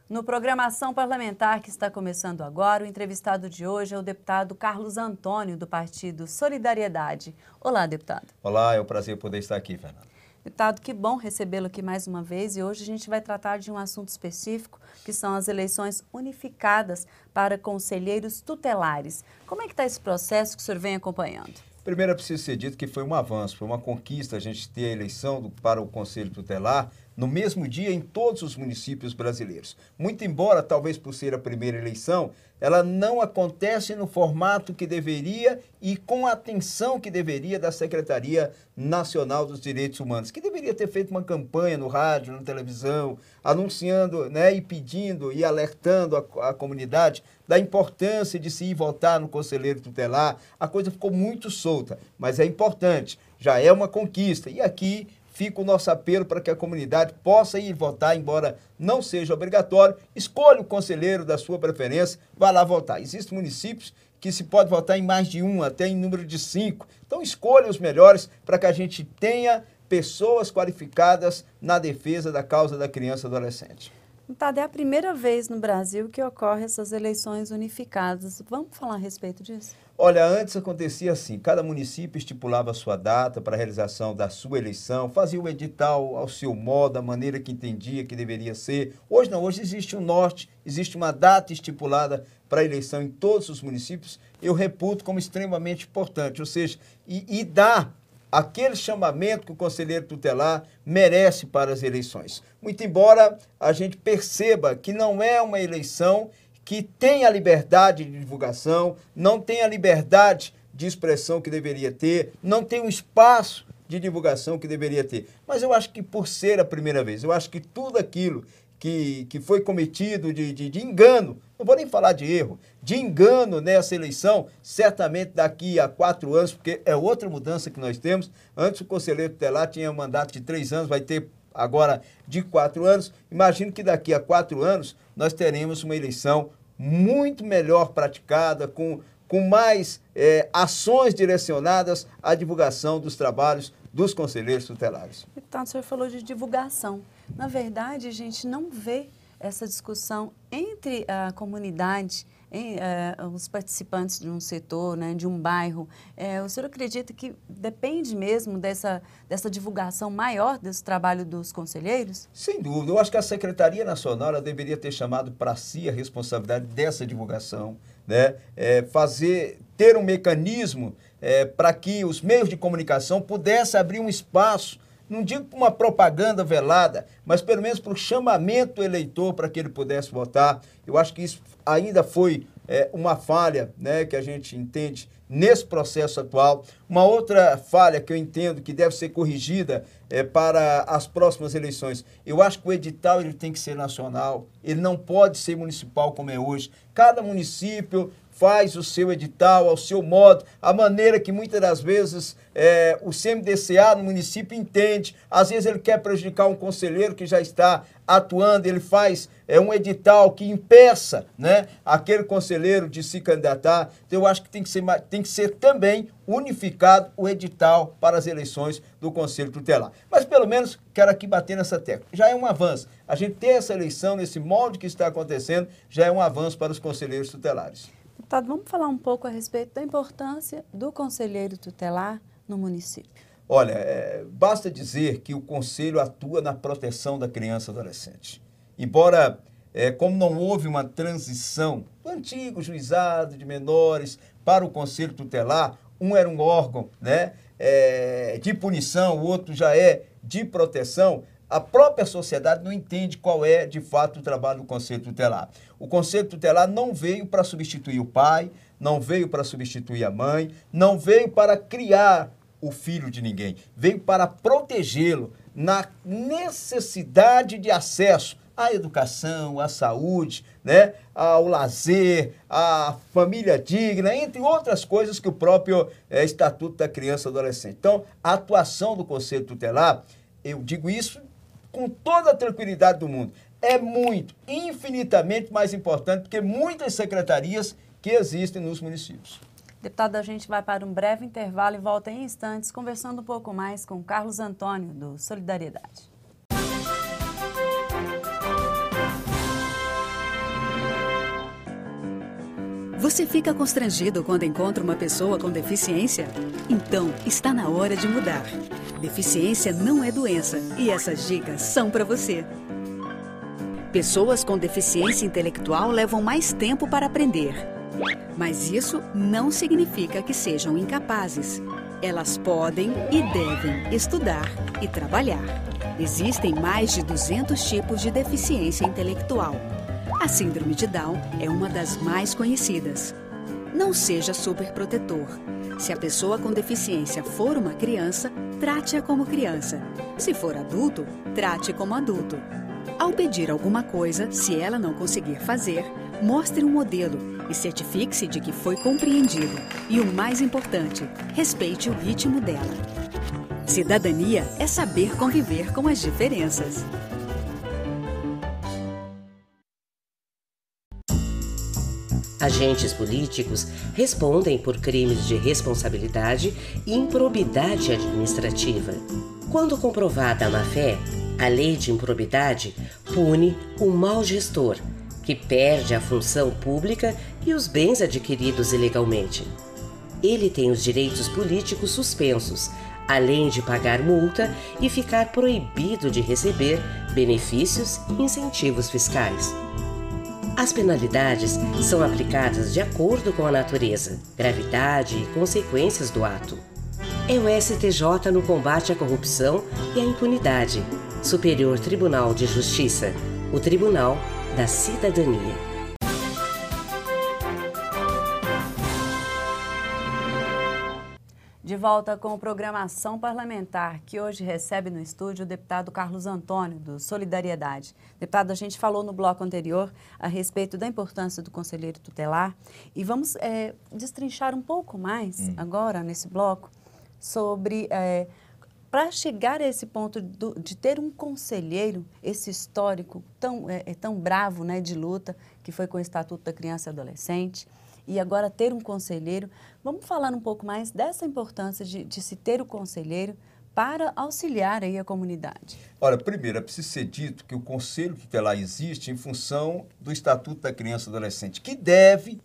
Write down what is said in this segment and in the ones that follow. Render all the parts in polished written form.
No Programação Parlamentar que está começando agora, o entrevistado de hoje é o deputado Carlos Antônio, do Partido Solidariedade. Olá, deputado. Olá, é um prazer poder estar aqui, Fernanda. Deputado, que bom recebê-lo aqui mais uma vez e hoje a gente vai tratar de um assunto específico, que são as eleições unificadas para conselheiros tutelares. Como é que está esse processo que o senhor vem acompanhando? Primeiro é preciso ser dito que foi um avanço, foi uma conquista a gente ter a eleição para o Conselho Tutelar no mesmo dia em todos os municípios brasileiros. Muito embora, talvez por ser a primeira eleição, ela não acontece no formato que deveria e com a atenção que deveria da Secretaria Nacional dos Direitos Humanos, que deveria ter feito uma campanha no rádio, na televisão, anunciando, e pedindo e alertando a comunidade da importância de se ir votar no conselheiro tutelar. A coisa ficou muito solta, mas é importante, já é uma conquista. E aqui fica o nosso apelo para que a comunidade possa ir votar, embora não seja obrigatório. Escolha o conselheiro da sua preferência, vá lá votar. Existem municípios que se pode votar em mais de um, até em número de 5. Então escolha os melhores para que a gente tenha pessoas qualificadas na defesa da causa da criança e adolescente. Deputado, é a primeira vez no Brasil que ocorre essas eleições unificadas. Vamos falar a respeito disso? Olha, antes acontecia assim, cada município estipulava a sua data para a realização da sua eleição, fazia o edital ao seu modo, da maneira que entendia que deveria ser. Hoje não, hoje existe um norte, existe uma data estipulada para a eleição em todos os municípios. Eu reputo como extremamente importante, ou seja, e dá aquele chamamento que o conselheiro tutelar merece para as eleições. Muito embora a gente perceba que não é uma eleição que tem a liberdade de divulgação, não tem a liberdade de expressão que deveria ter, não tem o espaço de divulgação que deveria ter. Mas eu acho que por ser a primeira vez, eu acho que tudo aquilo que foi cometido de engano, não vou nem falar de erro, de engano nessa eleição, certamente daqui a 4 anos, porque é outra mudança que nós temos. Antes o conselheiro tutelar tinha um mandato de 3 anos, vai ter agora de 4 anos. Imagino que daqui a 4 anos nós teremos uma eleição muito melhor praticada, com mais ações direcionadas à divulgação dos trabalhos dos conselheiros tutelares. Deputado, o senhor falou de divulgação. Na verdade, a gente não vê essa discussão entre a comunidade, os participantes de um setor, de um bairro. O senhor acredita que depende mesmo dessa divulgação maior desse trabalho dos conselheiros? Sem dúvida. Eu acho que a Secretaria Nacional ela deveria ter chamado para si a responsabilidade dessa divulgação, ter um mecanismo para que os meios de comunicação pudessem abrir um espaço, não digo para uma propaganda velada, mas pelo menos para o chamamento do eleitor para que ele pudesse votar. Eu acho que isso ainda foi uma falha, que a gente entende nesse processo atual. Uma outra falha que eu entendo que deve ser corrigida para as próximas eleições. Eu acho que o edital ele tem que ser nacional, ele não pode ser municipal como é hoje. Cada município faz o seu edital ao seu modo, a maneira que muitas das vezes o CMDCA no município entende. Às vezes ele quer prejudicar um conselheiro que já está atuando, ele faz um edital que impeça aquele conselheiro de se candidatar. Então, eu acho que tem que ser também unificado o edital para as eleições do Conselho Tutelar. Mas pelo menos quero aqui bater nessa tecla. Já é um avanço. A gente ter essa eleição nesse molde que está acontecendo já é um avanço para os conselheiros tutelares. Deputado, vamos falar um pouco a respeito da importância do conselheiro tutelar no município. Olha, basta dizer que o conselho atua na proteção da criança e adolescente. Embora, como não houve uma transição do antigo juizado de menores para o conselho tutelar, um era um órgão de punição, o outro já é de proteção, a própria sociedade não entende qual é, de fato, o trabalho do Conselho Tutelar. O Conselho Tutelar não veio para substituir o pai, não veio para substituir a mãe, não veio para criar o filho de ninguém. Veio para protegê-lo na necessidade de acesso à educação, à saúde, ao lazer, à família digna, entre outras coisas que o próprio Estatuto da Criança e Adolescente. Então, a atuação do Conselho Tutelar, eu digo isso com toda a tranquilidade do mundo, é muito, infinitamente mais importante do que muitas secretarias que existem nos municípios. Deputado, a gente vai para um breve intervalo e volta em instantes conversando um pouco mais com Carlos Antônio, do Solidariedade. Você fica constrangido quando encontra uma pessoa com deficiência? Então, está na hora de mudar. Deficiência não é doença e essas dicas são para você. Pessoas com deficiência intelectual levam mais tempo para aprender. Mas isso não significa que sejam incapazes. Elas podem e devem estudar e trabalhar. Existem mais de 200 tipos de deficiência intelectual. A síndrome de Down é uma das mais conhecidas. Não seja superprotetor. Se a pessoa com deficiência for uma criança, trate-a como criança. Se for adulto, trate como adulto. Ao pedir alguma coisa, se ela não conseguir fazer, mostre um modelo e certifique-se de que foi compreendido. E o mais importante, respeite o ritmo dela. Cidadania é saber conviver com as diferenças. Agentes políticos respondem por crimes de responsabilidade e improbidade administrativa. Quando comprovada a má-fé, a lei de improbidade pune o mau gestor, que perde a função pública e os bens adquiridos ilegalmente. Ele tem os direitos políticos suspensos, além de pagar multa e ficar proibido de receber benefícios e incentivos fiscais. As penalidades são aplicadas de acordo com a natureza, gravidade e consequências do ato. É o STJ no combate à corrupção e à impunidade. Superior Tribunal de Justiça, o Tribunal da Cidadania. De volta com programação parlamentar, que hoje recebe no estúdio o deputado Carlos Antônio, do Solidariedade. Deputado, a gente falou no bloco anterior a respeito da importância do conselheiro tutelar e vamos destrinchar um pouco mais agora, nesse bloco, sobre, para chegar a esse ponto de ter um conselheiro, esse histórico tão bravo, né, de luta, que foi com o Estatuto da Criança e Adolescente, e agora ter um conselheiro. Vamos falar um pouco mais dessa importância de se ter o conselheiro para auxiliar aí a comunidade. Olha, primeiro, é preciso ser dito que o Conselho Tutelar existe em função do Estatuto da Criança e Adolescente, que deve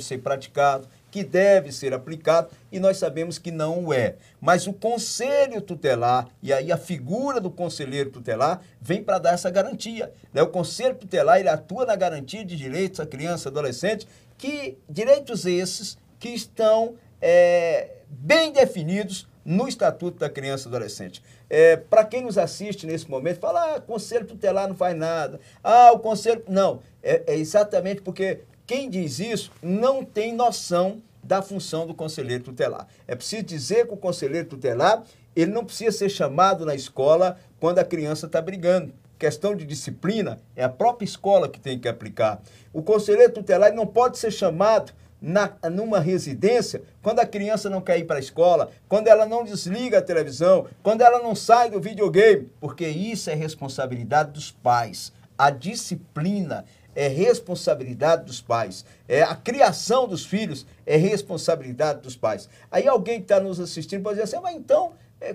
ser praticado, que deve ser aplicado, e nós sabemos que não o é. Mas o Conselho Tutelar, e aí a figura do Conselheiro Tutelar, vem para dar essa garantia, né? O Conselho Tutelar, ele atua na garantia de direitos à criança e adolescente, que direitos esses que estão bem definidos no Estatuto da Criança e Adolescente. Para quem nos assiste nesse momento, fala, Conselho Tutelar não faz nada. O Conselho... Não, é exatamente porque quem diz isso não tem noção da função do Conselheiro Tutelar. É preciso dizer que o Conselheiro Tutelar, ele não precisa ser chamado na escola quando a criança está brigando. Questão de disciplina, é a própria escola que tem que aplicar. O conselheiro tutelar não pode ser chamado numa residência quando a criança não quer ir para a escola, quando ela não desliga a televisão, quando ela não sai do videogame, porque isso é responsabilidade dos pais. A disciplina é responsabilidade dos pais. A criação dos filhos é responsabilidade dos pais. Aí alguém que está nos assistindo pode dizer assim, mas então,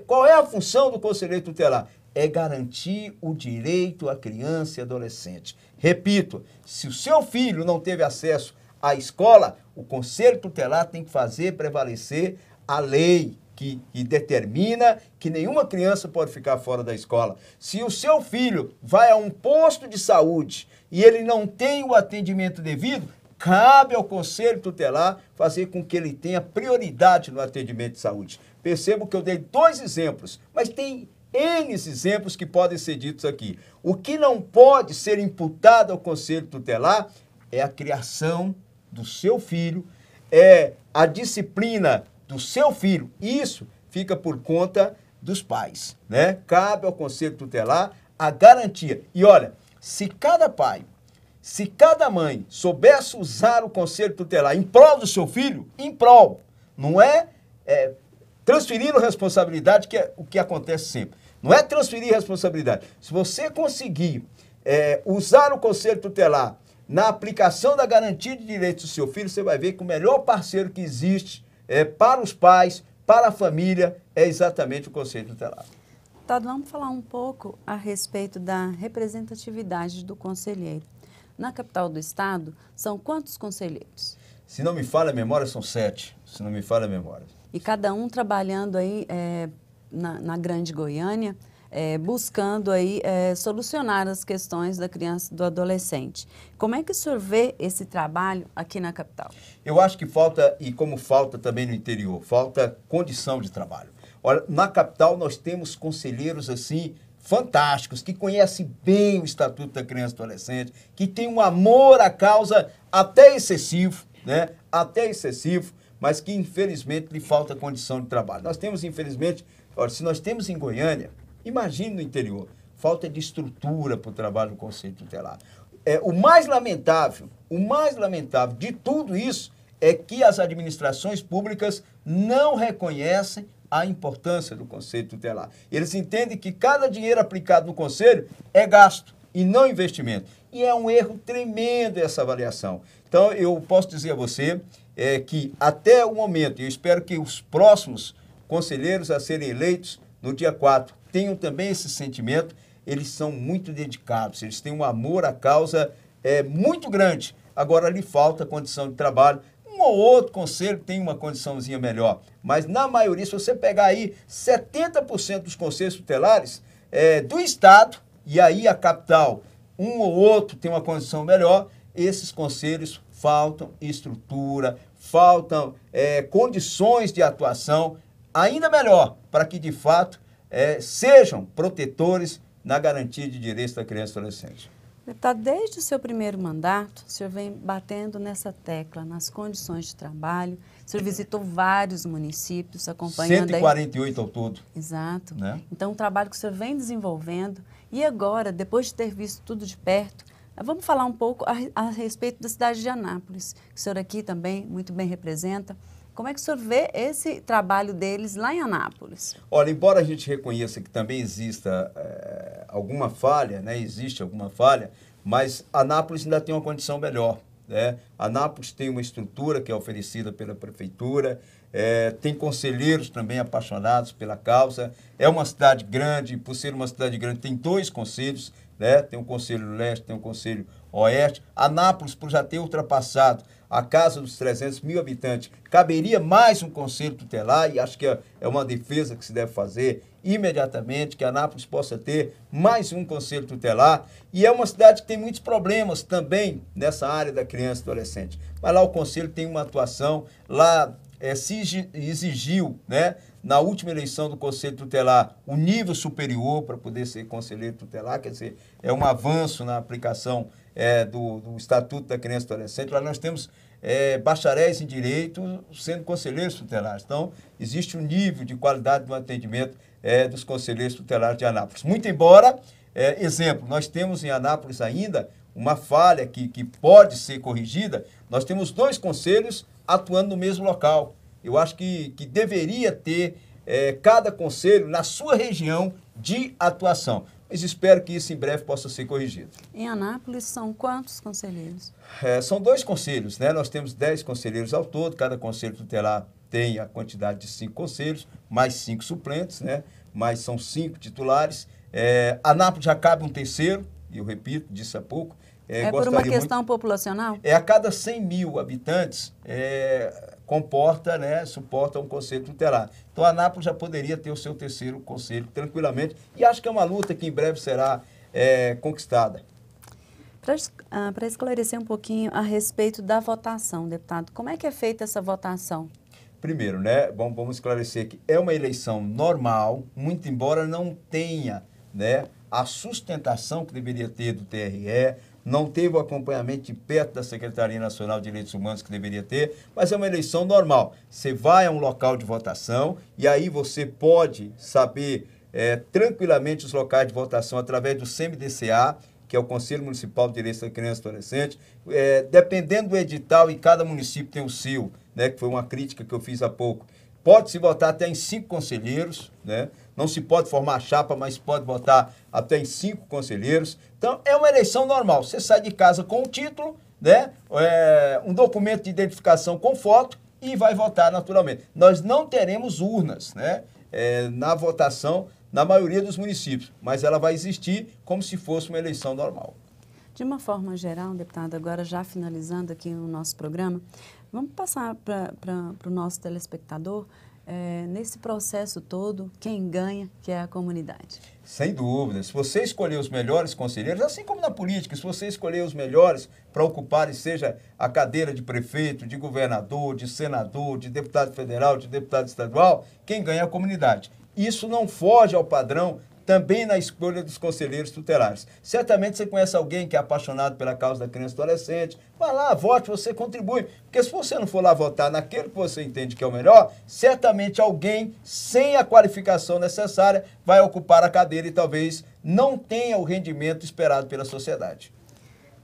qual é a função do conselheiro tutelar? É garantir o direito à criança e adolescente. Repito, se o seu filho não teve acesso à escola, o Conselho Tutelar tem que fazer prevalecer a lei que determina que nenhuma criança pode ficar fora da escola. Se o seu filho vai a um posto de saúde e ele não tem o atendimento devido, cabe ao Conselho Tutelar fazer com que ele tenha prioridade no atendimento de saúde. Percebo que eu dei 2 exemplos, mas tem N exemplos que podem ser ditos aqui. O que não pode ser imputado ao Conselho Tutelar é a criação do seu filho, é a disciplina do seu filho. Isso fica por conta dos pais, né? Cabe ao Conselho Tutelar a garantia. E olha, se cada pai, se cada mãe soubesse usar o Conselho Tutelar em prol do seu filho, em prol, não é transferindo responsabilidade, que é o que acontece sempre. Não é transferir responsabilidade. Se você conseguir usar o Conselho Tutelar na aplicação da garantia de direitos do seu filho, você vai ver que o melhor parceiro que existe para os pais, para a família, é exatamente o Conselho Tutelar. Todd, vamos falar um pouco a respeito da representatividade do conselheiro. Na capital do estado, são quantos conselheiros? Se não me falha a memória, são 7, se não me falha a memória. E cada um trabalhando aí na Grande Goiânia, buscando aí solucionar as questões da criança e do adolescente. Como é que o senhor vê esse trabalho aqui na capital? Eu acho que falta, e como falta também no interior, falta condição de trabalho. Olha, na capital nós temos conselheiros assim fantásticos, que conhecem bem o Estatuto da Criança e do Adolescente, que têm um amor à causa até excessivo, né? Até excessivo, mas que infelizmente lhe falta condição de trabalho. Nós temos, infelizmente, olha, se nós temos em Goiânia, imagine no interior, falta de estrutura para o trabalho do Conselho Tutelar. O mais lamentável de tudo isso é que as administrações públicas não reconhecem a importância do Conselho Tutelar. Eles entendem que cada dinheiro aplicado no Conselho é gasto e não investimento. E é um erro tremendo essa avaliação. Então, eu posso dizer a você que até o momento, e eu espero que os próximos conselheiros a serem eleitos no dia 4 tenham também esse sentimento, eles são muito dedicados, eles têm um amor à causa muito grande. Agora, lhe falta condição de trabalho. Um ou outro conselho tem uma condiçãozinha melhor, mas na maioria, se você pegar aí 70% dos conselhos tutelares do Estado, e aí a capital, um ou outro tem uma condição melhor, esses conselhos faltam estrutura, faltam condições de atuação ainda melhor, para que de fato sejam protetores na garantia de direitos da criança e do adolescente. Deputado, desde o seu primeiro mandato, o senhor vem batendo nessa tecla, nas condições de trabalho. O senhor visitou vários municípios, acompanhando... 148 ao todo. Exato. Né? Então, um trabalho que o senhor vem desenvolvendo. E agora, depois de ter visto tudo de perto, vamos falar um pouco a respeito da cidade de Anápolis, que o senhor aqui também muito bem representa. Como é que o senhor vê esse trabalho deles lá em Anápolis? Olha, embora a gente reconheça que também exista alguma falha, né? Existe alguma falha, mas Anápolis ainda tem uma condição melhor, né? Anápolis tem uma estrutura que é oferecida pela prefeitura, tem conselheiros também apaixonados pela causa, é uma cidade grande, por ser uma cidade grande tem 2 conselhos, né? Tem o Conselho Leste, tem o Conselho Oeste. Anápolis, por já ter ultrapassado a casa dos 300 mil habitantes, caberia mais um conselho tutelar, e acho que é uma defesa que se deve fazer imediatamente, que Anápolis possa ter mais um conselho tutelar. E é uma cidade que tem muitos problemas também nessa área da criança e do adolescente. Mas lá o conselho tem uma atuação, lá se exigiu, né, na última eleição do Conselho Tutelar, o nível superior para poder ser conselheiro tutelar, quer dizer, é um avanço na aplicação do Estatuto da Criança e do Adolescente. Lá nós temos bacharéis em Direito sendo conselheiros tutelares. Então, existe um nível de qualidade do atendimento dos conselheiros tutelares de Anápolis. Muito embora, exemplo, nós temos em Anápolis ainda uma falha que pode ser corrigida, nós temos 2 conselhos atuando no mesmo local. Eu acho que deveria ter cada conselho na sua região de atuação. Mas espero que isso em breve possa ser corrigido. Em Anápolis são quantos conselheiros? São 2 conselhos, né? Nós temos 10 conselheiros ao todo, cada conselho tutelar tem a quantidade de 5 conselhos, mais 5 suplentes, né? Mas são 5 titulares. Anápolis já cabe um terceiro, e eu repito, disse há pouco. Por uma questão populacional? A cada 100 mil habitantes, comporta, né, suporta um conselho tutelar. Então, Anápolis já poderia ter o seu terceiro conselho tranquilamente, e acho que é uma luta que em breve será conquistada. Para esclarecer um pouquinho a respeito da votação, deputado, como é que é feita essa votação? Primeiro, né, vamos esclarecer que é uma eleição normal, muito embora não tenha, né, a sustentação que deveria ter do TRE, não teve o acompanhamento de perto da Secretaria Nacional de Direitos Humanos que deveria ter, mas é uma eleição normal. Você vai a um local de votação e aí você pode saber tranquilamente os locais de votação através do CMDCA, que é o Conselho Municipal de Direitos da Criança e do Adolescente. Dependendo do edital, e cada município tem o seu, né, que foi uma crítica que eu fiz há pouco, pode-se votar até em 5 conselheiros, né? Não se pode formar chapa, mas pode votar até em 5 conselheiros. Então, é uma eleição normal. Você sai de casa com o título, né? Um documento de identificação com foto e vai votar naturalmente. Nós não teremos urnas, né, na votação na maioria dos municípios, mas ela vai existir como se fosse uma eleição normal. De uma forma geral, deputado, agora já finalizando aqui o nosso programa, vamos passar para o nosso telespectador, nesse processo todo, quem ganha, que é a comunidade. Sem dúvida. Se você escolher os melhores conselheiros, assim como na política, se você escolher os melhores para ocuparem, seja a cadeira de prefeito, de governador, de senador, de deputado federal, de deputado estadual, quem ganha é a comunidade. Isso não foge ao padrão também na escolha dos conselheiros tutelares. Certamente você conhece alguém que é apaixonado pela causa da criança e adolescente. Vai lá, vote, você contribui. Porque se você não for lá votar naquele que você entende que é o melhor, certamente alguém sem a qualificação necessária vai ocupar a cadeira e talvez não tenha o rendimento esperado pela sociedade.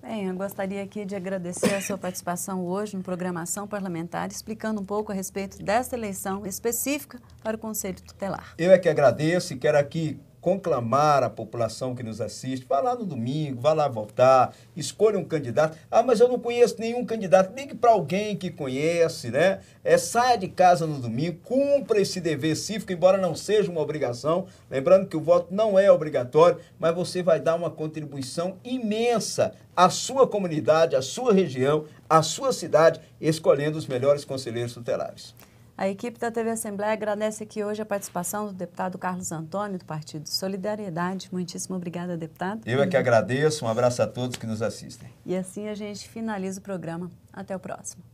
Bem, eu gostaria aqui de agradecer a sua participação hoje no Programação Parlamentar, explicando um pouco a respeito dessa eleição específica para o Conselho Tutelar. Eu é que agradeço e quero aqui conclamar a população que nos assiste, vá lá no domingo, vá lá votar, escolha um candidato. Ah, mas eu não conheço nenhum candidato. Ligue para alguém que conhece, né? Saia de casa no domingo, cumpra esse dever cívico, embora não seja uma obrigação. Lembrando que o voto não é obrigatório, mas você vai dar uma contribuição imensa à sua comunidade, à sua região, à sua cidade, escolhendo os melhores conselheiros tutelares. A equipe da TV Assembleia agradece aqui hoje a participação do deputado Carlos Antônio, do Partido Solidariedade. Muitíssimo obrigada, deputado. Eu é que agradeço. Um abraço a todos que nos assistem. E assim a gente finaliza o programa. Até o próximo.